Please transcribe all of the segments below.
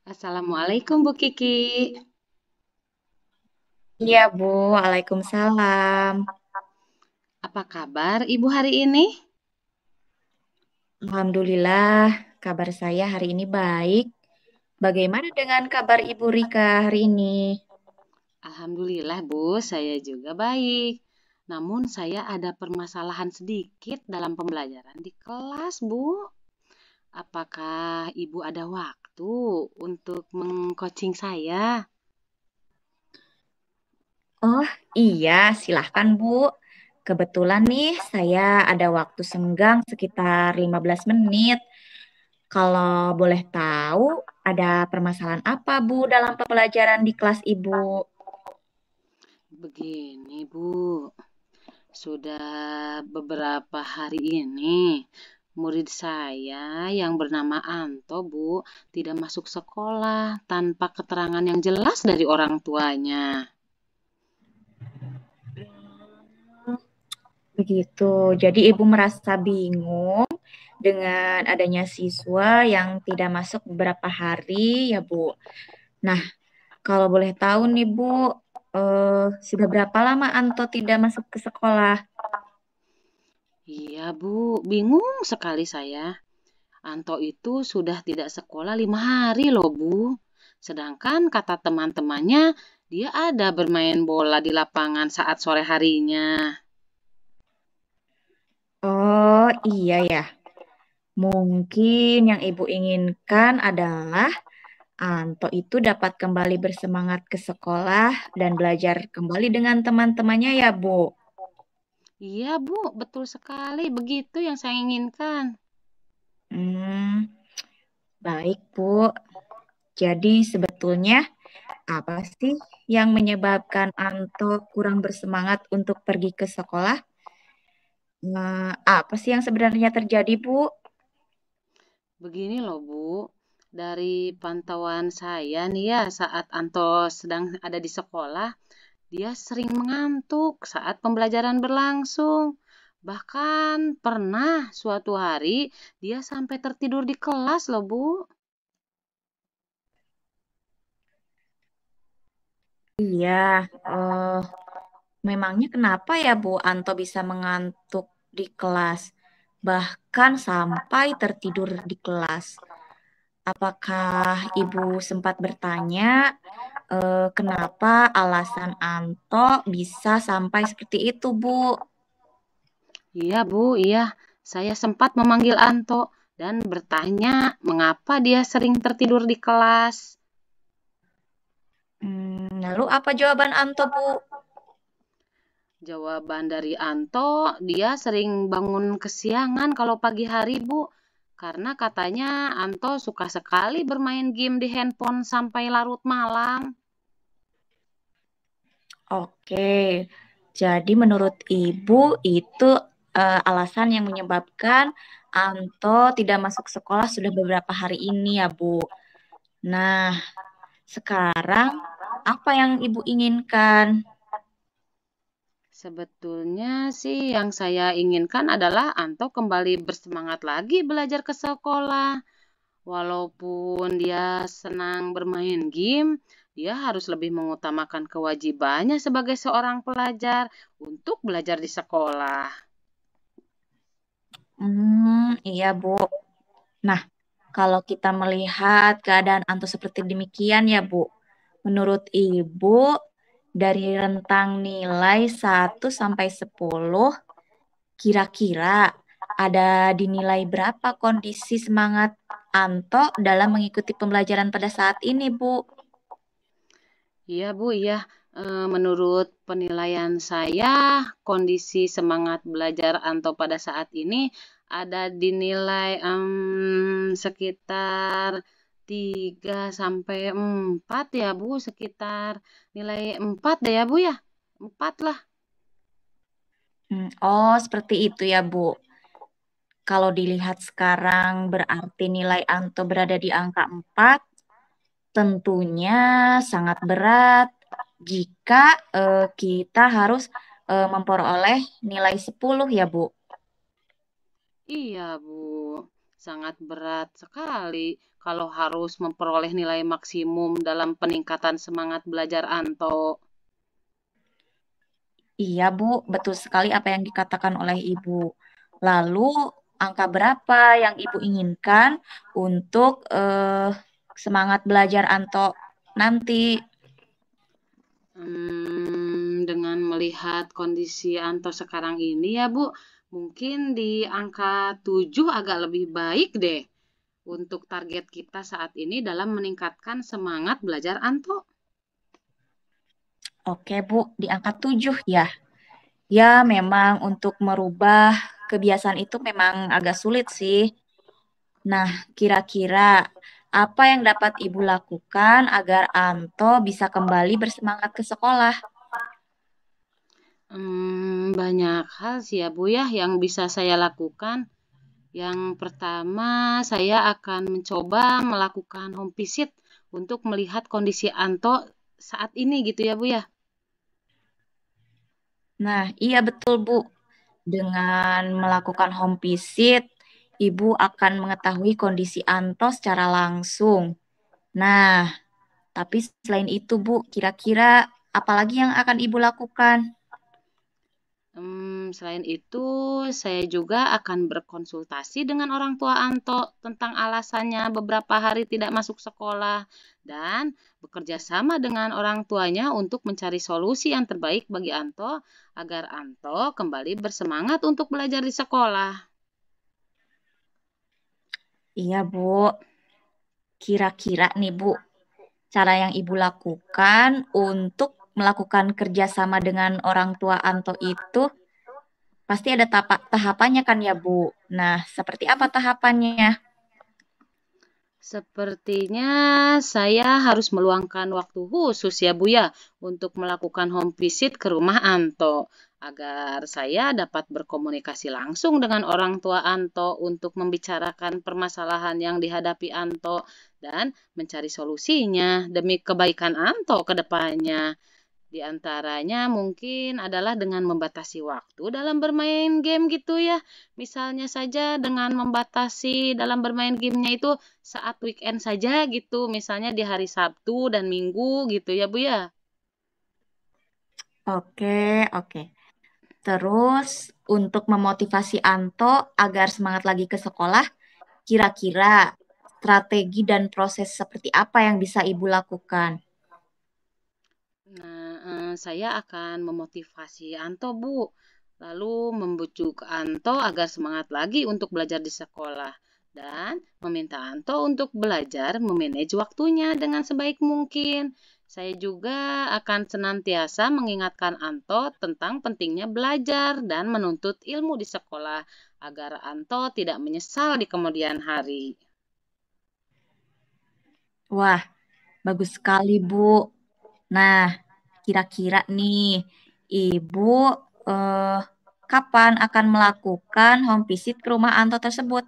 Assalamualaikum Bu Kiki. Iya, Bu. Waalaikumsalam. Apa kabar Ibu hari ini? Alhamdulillah, kabar saya hari ini baik. Bagaimana dengan kabar Ibu Rika hari ini? Alhamdulillah Bu, saya juga baik. Namun saya ada permasalahan sedikit dalam pembelajaran di kelas Bu. Apakah Ibu ada waktu untuk mengcoaching saya? Oh, iya, silahkan, Bu. Kebetulan nih, saya ada waktu senggang sekitar 15 menit. Kalau boleh tahu, ada permasalahan apa, Bu, dalam pembelajaran di kelas Ibu? Begini Bu, sudah beberapa hari ini murid saya yang bernama Anto Bu tidak masuk sekolah tanpa keterangan yang jelas dari orang tuanya. Begitu. Jadi Ibu merasa bingung dengan adanya siswa yang tidak masuk beberapa hari ya, Bu. Nah, kalau boleh tahu nih, Bu, sudah berapa lama Anto tidak masuk ke sekolah? Iya Bu, bingung sekali saya. Anto itu sudah tidak sekolah 5 hari loh Bu. Sedangkan kata teman-temannya, dia ada bermain bola di lapangan saat sore harinya. Oh, iya ya. Mungkin yang Ibu inginkan adalah Anto itu dapat kembali bersemangat ke sekolah dan belajar kembali dengan teman-temannya ya, Bu. Iya Bu, betul sekali. Begitu yang saya inginkan. Hmm, baik, Bu. Jadi sebetulnya apa sih yang menyebabkan Anto kurang bersemangat untuk pergi ke sekolah? Nah, apa sih yang sebenarnya terjadi, Bu? Begini loh Bu, dari pantauan saya nih ya saat Anto sedang ada di sekolah, dia sering mengantuk saat pembelajaran berlangsung. Bahkan pernah suatu hari dia sampai tertidur di kelas loh, Bu. Iya, eh, memangnya kenapa ya, Bu, Anto bisa mengantuk di kelas, bahkan sampai tertidur di kelas? Apakah Ibu sempat bertanya, kenapa alasan Anto bisa sampai seperti itu, Bu? Iya, Bu, iya. Saya sempat memanggil Anto dan bertanya mengapa dia sering tertidur di kelas. Lalu apa jawaban Anto, Bu? Jawaban dari Anto, dia sering bangun kesiangan kalau pagi hari, Bu. Karena katanya Anto suka sekali bermain game di handphone sampai larut malam. Oke, jadi menurut Ibu itu alasan yang menyebabkan Anto tidak masuk sekolah sudah beberapa hari ini ya, Bu. Nah, sekarang apa yang Ibu inginkan? Sebetulnya sih yang saya inginkan adalah Anto kembali bersemangat lagi belajar ke sekolah. Walaupun dia senang bermain game, dia harus lebih mengutamakan kewajibannya sebagai seorang pelajar untuk belajar di sekolah. Iya, Bu. Nah, kalau kita melihat keadaan Anto seperti demikian ya, Bu. Menurut Ibu, dari rentang nilai 1 sampai 10, kira-kira ada dinilai berapa kondisi semangat Anto dalam mengikuti pembelajaran pada saat ini, Bu? Iya, Bu, iya. Menurut penilaian saya, kondisi semangat belajar Anto pada saat ini ada dinilai sekitar 3 sampai 4 ya, Bu, sekitar nilai 4 deh ya, Bu ya. 4 lah. Oh, seperti itu ya, Bu. Kalau dilihat sekarang berarti nilai Anto berada di angka 4, tentunya sangat berat jika kita harus memperoleh nilai 10 ya, Bu. Iya, Bu. Sangat berat sekali kalau harus memperoleh nilai maksimum dalam peningkatan semangat belajar Anto. Iya, Bu, betul sekali apa yang dikatakan oleh Ibu. Lalu, angka berapa yang Ibu inginkan untuk semangat belajar Anto nanti? Dengan melihat kondisi Anto sekarang ini ya Bu, mungkin di angka 7 agak lebih baik deh untuk target kita saat ini dalam meningkatkan semangat belajar Anto. Oke, Bu, di angka 7 ya. Ya, memang untuk merubah kebiasaan itu memang agak sulit sih. Nah, kira-kira apa yang dapat Ibu lakukan agar Anto bisa kembali bersemangat ke sekolah? Banyak hal sih ya Bu ya yang bisa saya lakukan. Yang pertama, saya akan mencoba melakukan home visit untuk melihat kondisi Anto saat ini gitu ya Bu ya. Nah, iya betul, Bu. Dengan melakukan home visit, Ibu akan mengetahui kondisi Anto secara langsung. Nah, tapi selain itu, Bu, kira-kira apa lagi yang akan Ibu lakukan? Selain itu, saya juga akan berkonsultasi dengan orang tua Anto tentang alasannya beberapa hari tidak masuk sekolah dan bekerja sama dengan orang tuanya untuk mencari solusi yang terbaik bagi Anto agar Anto kembali bersemangat untuk belajar di sekolah. Iya, Bu. Kira-kira nih, Bu, cara yang Ibu lakukan untuk melakukan kerjasama dengan orang tua Anto itu pasti ada tahapannya kan ya, Bu? Nah, seperti apa tahapannya? Sepertinya saya harus meluangkan waktu khusus ya Bu ya untuk melakukan home visit ke rumah Anto agar saya dapat berkomunikasi langsung dengan orang tua Anto untuk membicarakan permasalahan yang dihadapi Anto dan mencari solusinya demi kebaikan Anto ke depannya. Di antaranya mungkin adalah dengan membatasi waktu dalam bermain game gitu ya. Misalnya saja dengan membatasi dalam bermain gamenya itu saat weekend saja gitu. Misalnya di hari Sabtu dan Minggu gitu ya Bu ya. Oke, oke. Terus untuk memotivasi Anto agar semangat lagi ke sekolah, kira-kira strategi dan proses seperti apa yang bisa Ibu lakukan? Nah, saya akan memotivasi Anto Bu. Lalu membujuk Anto agar semangat lagi untuk belajar di sekolah. Dan meminta Anto untuk belajar memanage waktunya dengan sebaik mungkin. Saya juga akan senantiasa mengingatkan Anto tentang pentingnya belajar dan menuntut ilmu di sekolah agar Anto tidak menyesal di kemudian hari. Wah, bagus sekali, Bu. Nah, kira-kira nih, Ibu eh, kapan akan melakukan home visit ke rumah Anto tersebut?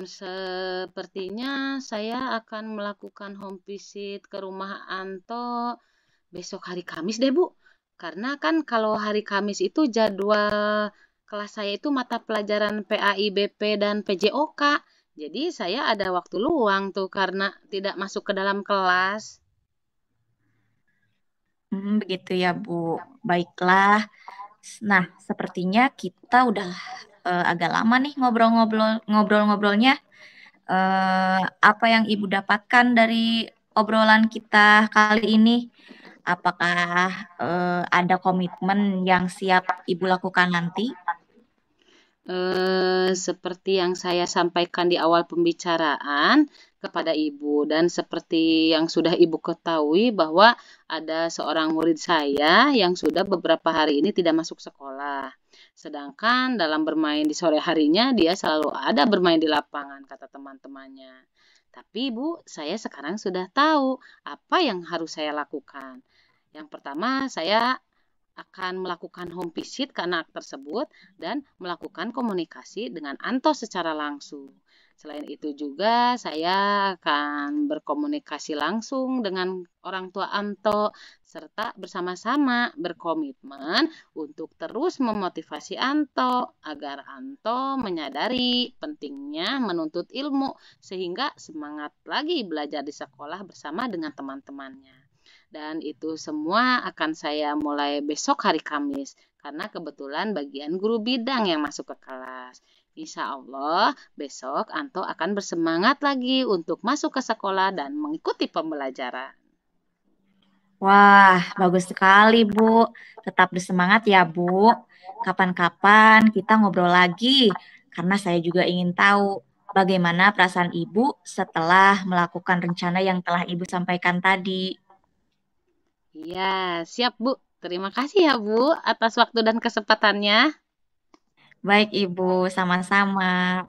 Sepertinya saya akan melakukan home visit ke rumah Anto besok hari Kamis deh, Bu. Karena kan kalau hari Kamis itu jadwal kelas saya itu mata pelajaran PAIBP dan PJOK. Jadi saya ada waktu luang tuh karena tidak masuk ke dalam kelas. Begitu ya, Bu. Baiklah. Nah, sepertinya kita udah agak lama nih ngobrol-ngobrolnya. Apa yang Ibu dapatkan dari obrolan kita kali ini? Apakah ada komitmen yang siap Ibu lakukan nanti? Seperti yang saya sampaikan di awal pembicaraan kepada Ibu dan seperti yang sudah Ibu ketahui bahwa ada seorang murid saya yang sudah beberapa hari ini tidak masuk sekolah. Sedangkan dalam bermain di sore harinya dia selalu ada bermain di lapangan kata teman-temannya. Tapi Ibu, saya sekarang sudah tahu apa yang harus saya lakukan. Yang pertama, saya akan melakukan home visit ke anak tersebut dan melakukan komunikasi dengan Anto secara langsung. Selain itu juga saya akan berkomunikasi langsung dengan orang tua Anto serta bersama-sama berkomitmen untuk terus memotivasi Anto agar Anto menyadari pentingnya menuntut ilmu sehingga semangat lagi belajar di sekolah bersama dengan teman-temannya. Dan itu semua akan saya mulai besok hari Kamis, karena kebetulan bagian guru bidang yang masuk ke kelas. Insya Allah besok Anto akan bersemangat lagi untuk masuk ke sekolah dan mengikuti pembelajaran. Wah, bagus sekali, Bu. Tetap bersemangat ya, Bu. Kapan-kapan kita ngobrol lagi, karena saya juga ingin tahu bagaimana perasaan Ibu setelah melakukan rencana yang telah Ibu sampaikan tadi. Iya, siap Bu. Terima kasih ya Bu atas waktu dan kesempatannya. Baik, Ibu, sama-sama.